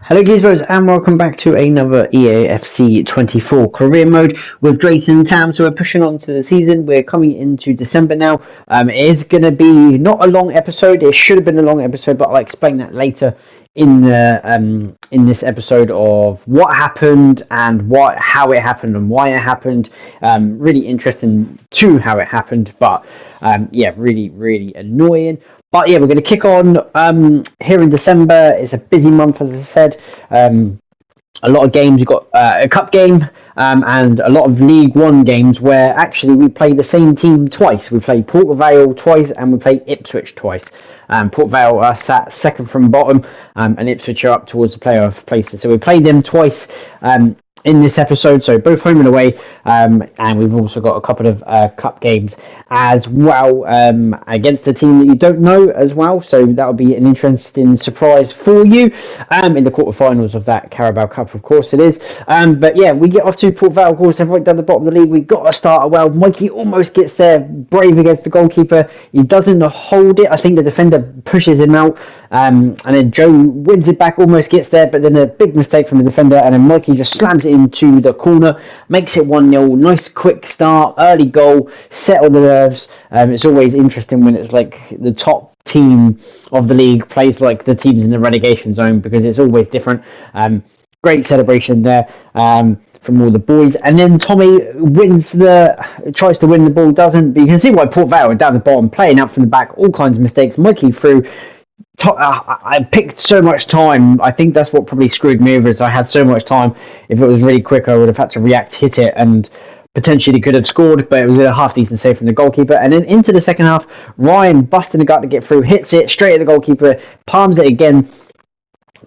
Hello Gizmos and welcome back to another EAFC24 career mode with Drayton and Tam. So we're pushing on to the season. We're coming into December now. It is going to be not a long episode. It should have been a long episode, but I'll explain that later in this episode of what happened and how it happened and why it happened. Really interesting to how it happened, but yeah, really annoying. But yeah, we're going to kick on here in December. It's a busy month, as I said. A lot of games. You've got a cup game and a lot of League One games where actually we play the same team twice. We played Port Vale twice and we played Ipswich twice. Port Vale are sat second from bottom and Ipswich are up towards the playoff places. So we played them twice in this episode, so both home and away, and we've also got a couple of cup games as well against a team that you don't know as well, so that'll be an interesting surprise for you in the quarterfinals of that Carabao Cup, of course it is. But yeah, we get off to Port Vale, of course. They're right down the bottom of the league. We got a starter well. Mikey almost gets there, brave against the goalkeeper. He doesn't hold it. I think the defender pushes him out, and then Joe wins it back, almost gets there, but then a big mistake from the defender, and then Mikey just slams it into the corner, makes it 1-0. Nice quick start, early goal, settle the nerves. It's always interesting when it's like the top team of the league plays like the teams in the relegation zone, because it's always different. Great celebration there from all the boys, and then Tommy tries to win the ball, doesn't, but you can see why Port Vale are down the bottom, playing out from the back, all kinds of mistakes. Mikey through. I picked so much time. I think that's what probably screwed me over, is I had so much time. If it was really quick, I would have had to react, hit it, and potentially could have scored, but it was a half decent save from the goalkeeper. And then into the second half, Ryan busting the gut to get through, hits it straight at the goalkeeper, palms it again.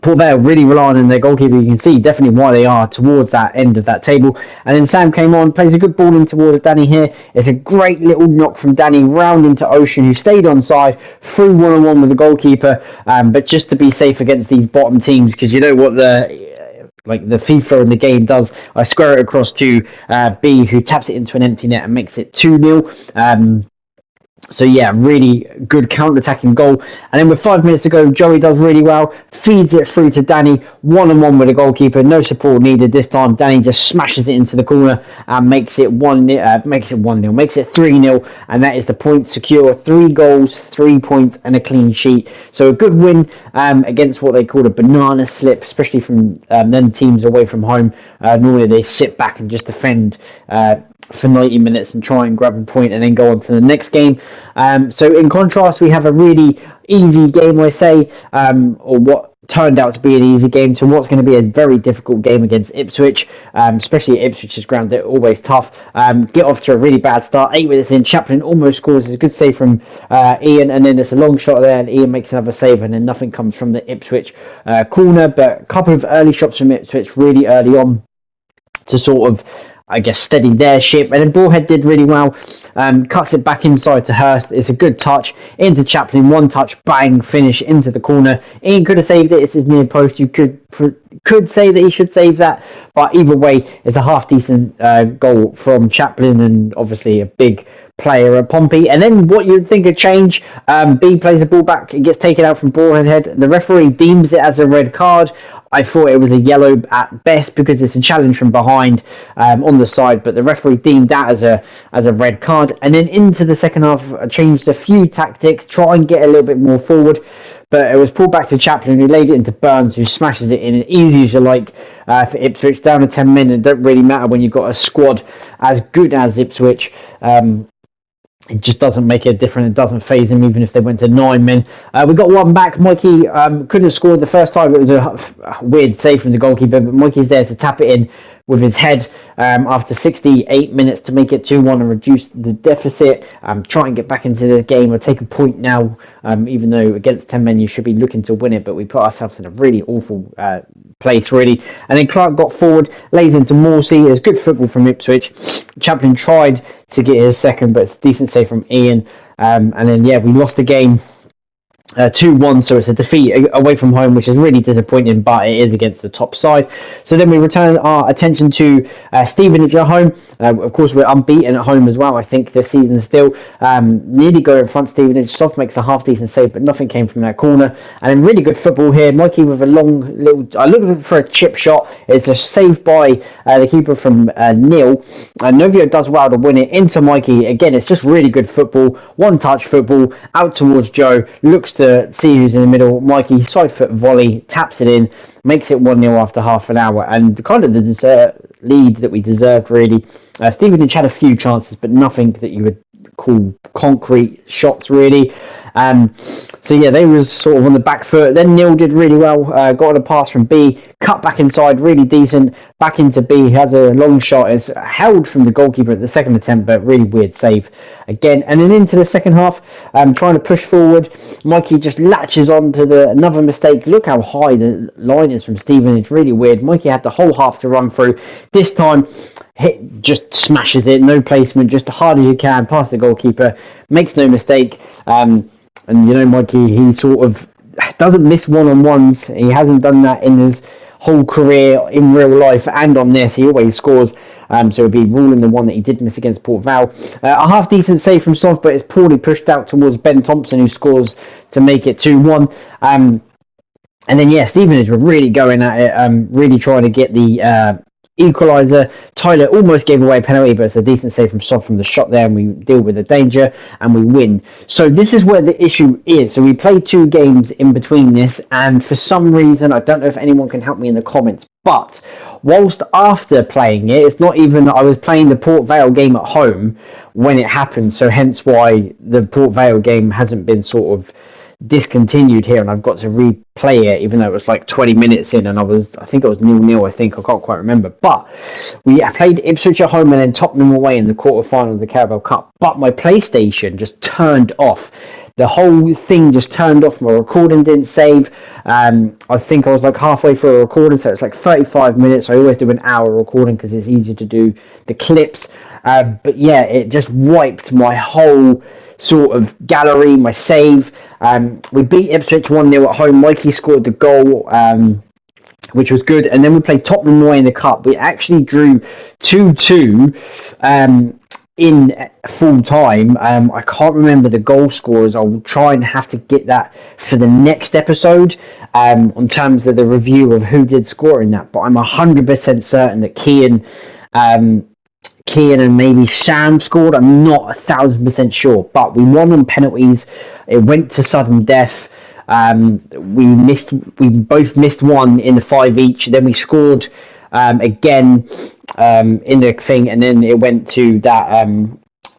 Port Vale really relying on their goalkeeper. You can see definitely why they are towards that end of that table. And then Sam came on, plays a good ball in towards Danny here. It's a great little knock from Danny round into Ocean, who stayed on side, through 1-on-1 with the goalkeeper. But just to be safe against these bottom teams, because you know what the FIFA in the game does. I square it across to B, who taps it into an empty net and makes it 2-0. So yeah, really good counter-attacking goal. And then with 5 minutes to go, Joey does really well, feeds it through to Danny, 1-on-1 with the goalkeeper, no support needed this time. Danny just smashes it into the corner and makes it 1-0, makes it 3-0, and that is the point secure. 3 goals, 3 points, and a clean sheet. So a good win against what they call a banana slip, especially from them teams away from home. Normally they sit back and just defend for 90 minutes and try and grab a point and then go on to the next game. So in contrast, we have a really easy game, I say, or what turned out to be an easy game, to what's going to be a very difficult game against Ipswich, especially at Ipswich's ground. They're always tough. Get off to a really bad start. 8 minutes in, Chaplin almost scores. It's a good save from Ian, and then there's a long shot there, and Ian makes another save, and then nothing comes from the Ipswich corner. But a couple of early shots from Ipswich really early on to sort of, I guess, steady their ship. And then Broadhead did really well, cuts it back inside to Hurst. It's a good touch into Chaplin, one touch, bang, finish into the corner. Ian could have saved it. It's his near post. You could say that he should save that, but either way, it's a half decent goal from Chaplin, and obviously a big player at Pompey. And then what you'd think a change, B plays the ball back, it gets taken out from Broadhead. The referee deems it as a red card. I thought it was a yellow at best, because it's a challenge from behind on the side, but the referee deemed that as a red card. And then into the second half, I changed a few tactics, try and get a little bit more forward, but it was pulled back to Chaplin, who laid it into Burns, who smashes it in, easy as you like for Ipswich. Down to 10 men, it don't really matter when you've got a squad as good as Ipswich. It just doesn't make a difference. It doesn't faze him, even if they went to 9 men. We got one back. Mikey couldn't have scored the first time. It was a weird save from the goalkeeper, but Mikey's there to tap it in with his head after 68 minutes to make it 2-1 and reduce the deficit. Try and get back into this game. We'll take a point now, even though against 10 men you should be looking to win it, but we put ourselves in a really awful place, really. And then Clark got forward, lays into Morsey. It's good football from Ipswich. Chaplin tried to get his second, but it's a decent save from Ian. And then, yeah, we lost the game 2-1, so it's a defeat away from home, which is really disappointing, but it is against the top side. So then we return our attention to Stevenage at home. Of course, we're unbeaten at home as well, I think, this season still. Nearly go in front Stevenage. Soft makes a half-decent save, but nothing came from that corner. And then really good football here. Mikey with a long little... I looked for a chip shot. It's a save by the keeper from Neil. Novio does well to win it into Mikey. Again, it's just really good football. One-touch football. Out towards Joe. Looks to see who's in the middle. Mikey, side foot volley, taps it in, makes it 1-0 after half an hour, and kind of the lead that we deserved, really. Stevenage had a few chances, but nothing that you would call concrete shots, really. So yeah, they was sort of on the back foot. Then Neil did really well, got a pass from B, cut back inside, really decent, back into B. He has a long shot, is held from the goalkeeper at the second attempt, but really weird save again. And then into the second half, trying to push forward, Mikey just latches on to another mistake. Look how high the line is from Stevenage, really weird. Mikey had the whole half to run through. This time, just smashes it, no placement, just as hard as you can, past the goalkeeper, makes no mistake. And you know, Mikey, he sort of doesn't miss one-on-ones. He hasn't done that in his whole career in real life, and on this, he always scores. So it'd be ruling the one that he did miss against Port Vale. A half-decent save from Soft, but it's poorly pushed out towards Ben Thompson, who scores to make it 2-1. And then, yeah, Stevenage were really going at it, really trying to get the equaliser. Tyler almost gave away a penalty, but it's a decent save from Soft from the shot there, and we deal with the danger and we win. So this is where the issue is. So we played 2 games in between this, and for some reason, I don't know if anyone can help me in the comments, but whilst after playing it, it's not even that I was playing the Port Vale game at home when it happened, so hence why the Port Vale game hasn't been sort of discontinued here, and I've got to replay it, even though it was like 20 minutes in, and I think it was 0-0, I can't quite remember. But we played Ipswich at home and then Tottenham away in the quarter-final of the Carabao Cup, but my PlayStation just turned off. The whole thing just turned off. My recording didn't save. I think I was like halfway through a recording, so it's like 35 minutes. I always do an hour recording because it's easier to do the clips. But yeah, it just wiped my whole sort of gallery, my save. We beat Ipswich 1-0 at home. Mikey scored the goal, which was good. And then we played Tottenham away in the Cup. We actually drew 2-2 in full time. I can't remember the goal scorers. I'll try and have to get that for the next episode on terms of the review of who did score in that. But I'm 100% certain that Kean and maybe Sam scored. I'm not 1,000% sure, but we won on penalties. It went to sudden death. We both missed one in the 5 each. Then we scored again in the thing, and then it went to that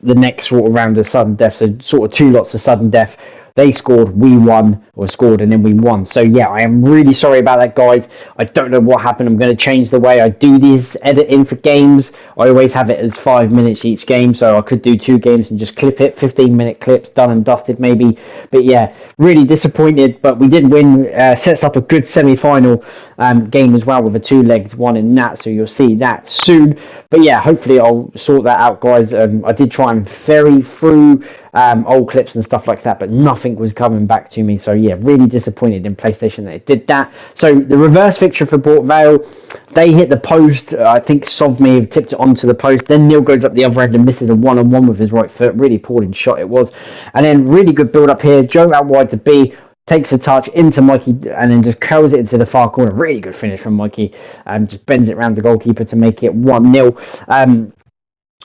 the next sort of round of sudden death. So sort of 2 lots of sudden death. They scored, we won, or scored, and then we won. So yeah, I am really sorry about that, guys. I don't know what happened. I'm going to change the way I do this editing for games. I always have it as 5 minutes each game, so I could do 2 games and just clip it, 15-minute clips, done and dusted maybe. But yeah, really disappointed, but we did win. Sets up a good semi-final game as well with a 2-legged one in that, so you'll see that soon. But yeah, hopefully I'll sort that out, guys. I did try and ferry through old clips and stuff like that, but nothing was coming back to me. So yeah, really disappointed in PlayStation that it did that. So the reverse fixture for Port Vale, they hit the post. I think Sov may have tipped it onto the post. Then Neil goes up the other end and misses a one-on-one with his right foot. Really poor shot it was. And then really good build up here. Joe out wide to B. Takes a touch into Mikey and then just curls it into the far corner. Really good finish from Mikey. Just bends it around the goalkeeper to make it 1-0.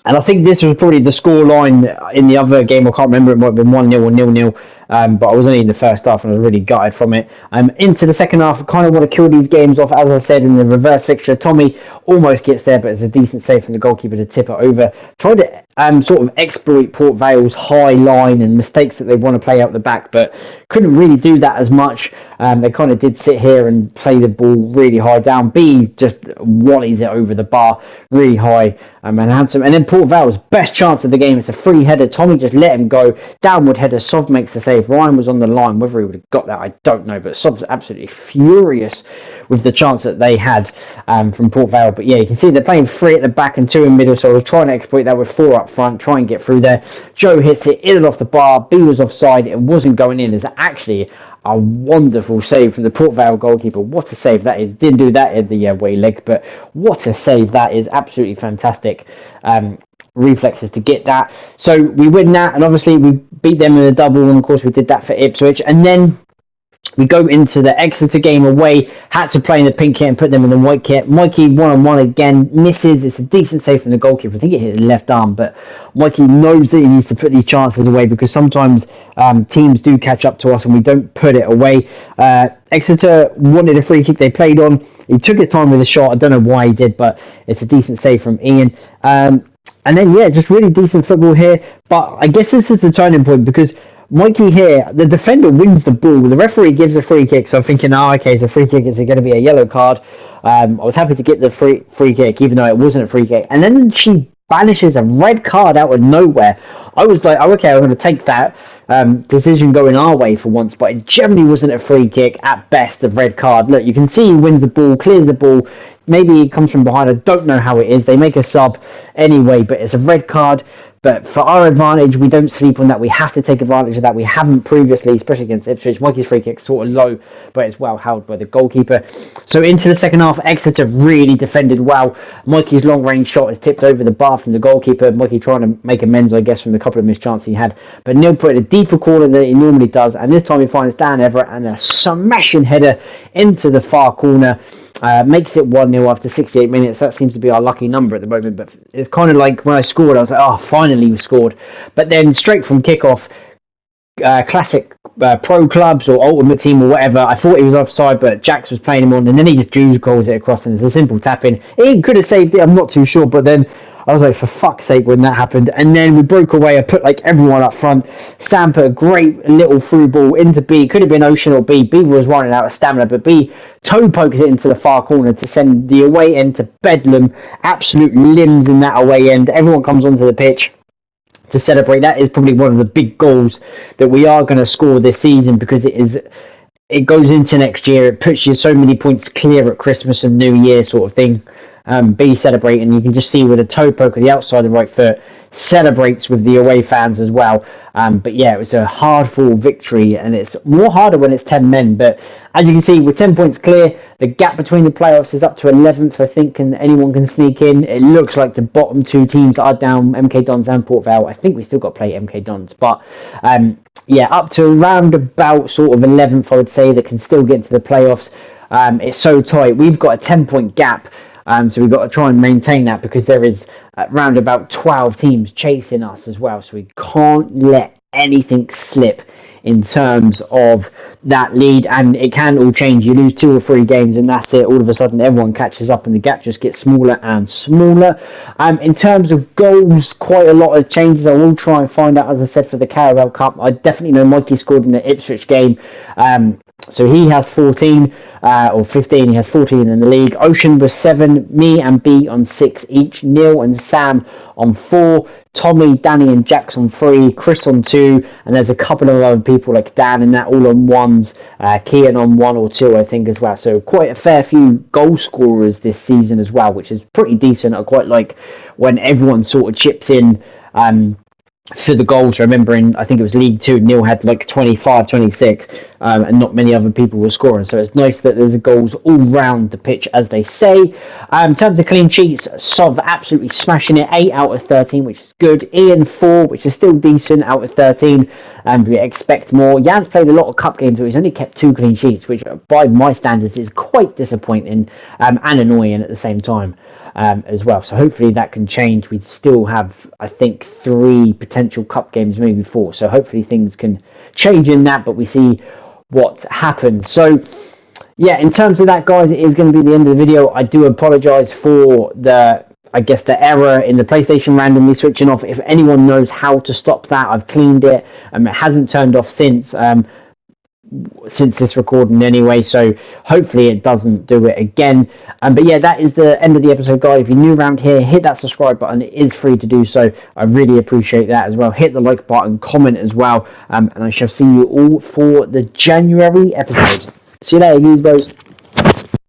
And I think this was probably the score line in the other game. I can't remember. It might have been 1-0 or 0-0. But I was only in the first half and I was really gutted from it. Into the second half, I kind of want to kill these games off. As I said, in the reverse fixture, Tommy almost gets there, but it's a decent save from the goalkeeper to tip it over. Tried to sort of exploit Port Vale's high line and mistakes that they want to play out the back, but couldn't really do that as much. They kind of did sit here and play the ball really high down. B just wallies it over the bar really high and handsome. And then Port Vale's best chance of the game, it's a free header. Tommy just let him go. Downward header. Sov makes the save. Ryan was on the line. Whether he would have got that, I don't know. But Sov's absolutely furious with the chance that they had from Port Vale. But yeah, you can see they're playing 3 at the back and 2 in middle. So I was trying to exploit that with 4 up up front, try and get through there. Joe hits it, in and off the bar. B was offside. It wasn't going in. It's actually a wonderful save from the Port Vale goalkeeper. What a save that is. Didn't do that in the away leg, but what a save that is. Absolutely fantastic reflexes to get that. So we win that, and obviously we beat them in a double, and of course we did that for Ipswich. And then we go into the Exeter game away, had to play in the pink kit and put them in the white kit. Mikey 1-on-1 again, misses. It's a decent save from the goalkeeper. I think it hit the left arm, but Mikey knows that he needs to put these chances away, because sometimes teams do catch up to us and we don't put it away. Exeter wanted a free kick they played on. He took his time with the shot. I don't know why he did, but it's a decent save from Ian. And then, yeah, just really decent football here. But I guess this is the turning point, because Mikey here, the defender wins the ball. The referee gives a free kick, so I'm thinking, okay, it's a free kick. Is it going to be a yellow card? I was happy to get the free kick, even though it wasn't a free kick. And then she banishes a red card out of nowhere. I was like, oh, okay, I'm going to take that decision going our way for once, but it generally wasn't a free kick. At best, a red card. Look, you can see he wins the ball, clears the ball. Maybe he comes from behind. I don't know how it is. They make a sub anyway, but it's a red card. But for our advantage, we don't sleep on that. We have to take advantage of that. We haven't previously, especially against Ipswich. Mikey's free kick sort of low, but it's well held by the goalkeeper. So into the second half, Exeter really defended well. Mikey's long-range shot is tipped over the bar from the goalkeeper. Mikey trying to make amends, I guess, from the couple of missed chances he had. But Neil put it in a deeper corner than he normally does. And this time he finds Dan Everett and a smashing header into the far corner. Makes it 1-0 after 68 minutes. That seems to be our lucky number at the moment, but it's kind of like when I scored, I was like, oh, finally we scored. But then straight from kickoff, classic pro clubs or ultimate team or whatever, I thought he was offside, but Jax was playing him on, and then he just Jews goals it across, and it's a simple tap in. He could have saved it, I'm not too sure, but then I was like, for fuck's sake, when that happened. And then we broke away. I put like everyone up front. Sam put a great little through ball into B. Could have been Ocean or B. B was running out of stamina, but B toe pokes it into the far corner to send the away end to bedlam. Absolute limbs in that away end. Everyone comes onto the pitch to celebrate. That is probably one of the big goals that we are going to score this season, because it goes into next year. It puts you so many points clear at Christmas and New Year sort of thing. B celebrating, you can just see with a toe poke of the outside of the right foot, celebrates with the away fans as well. But yeah, it was a hard-fought victory, and it's more harder when it's 10 men. But as you can see, with 10 points clear, the gap between the playoffs is up to 11th, I think, and anyone can sneak in. It looks like the bottom two teams are down, MK Dons and Port Vale. I think we still got to play MK Dons, but yeah, up to around about sort of 11th, I would say, that can still get into the playoffs. It's so tight. We've got a 10-point gap. So we've got to try and maintain that, because there is around about 12 teams chasing us as well. So we can't let anything slip in terms of that lead, and it can all change. You lose 2 or 3 games and that's it. All of a sudden everyone catches up and the gap just gets smaller and smaller. In terms of goals, quite a lot of changes. I will try and find out, as I said, for the Carabao Cup. I definitely know Mikey scored in the Ipswich game. So he has 14 or 15. He has 14 in the league. Ocean was 7. Me and B on 6 each. Neil and Sam on 4. Tommy, Danny and Jax on 3. Chris on 2. And there's a couple of other people like Dan and that all on 1s. Kian on 1 or 2, I think, as well. So quite a fair few goal scorers this season as well, which is pretty decent. I quite like when everyone sort of chips in for the goals. Remembering, I think it was League 2, Neil had like 25, 26, and not many other people were scoring. So it's nice that there's goals all round the pitch, as they say. In terms of clean sheets, Sov absolutely smashing it, 8 out of 13, which is good. Ian 4, which is still decent, out of 13, and we expect more. Jan's played a lot of cup games, but he's only kept 2 clean sheets, which by my standards is quite disappointing and annoying at the same time. As well, so hopefully that can change. We still have, I think, 3 potential cup games, maybe 4, so hopefully things can change in that, but we see what happens. So yeah, in terms of that, guys, it is going to be the end of the video. I do apologize for the error in the PlayStation randomly switching off. If anyone knows how to stop that, I've cleaned it, it hasn't turned off since this recording anyway, so hopefully it doesn't do it again. But yeah, that is the end of the episode, guys. If you're new around here, hit that subscribe button. It is free to do so. I really appreciate that as well. Hit the like button, comment as well, and I shall see you all for the January episode. See you later, guys.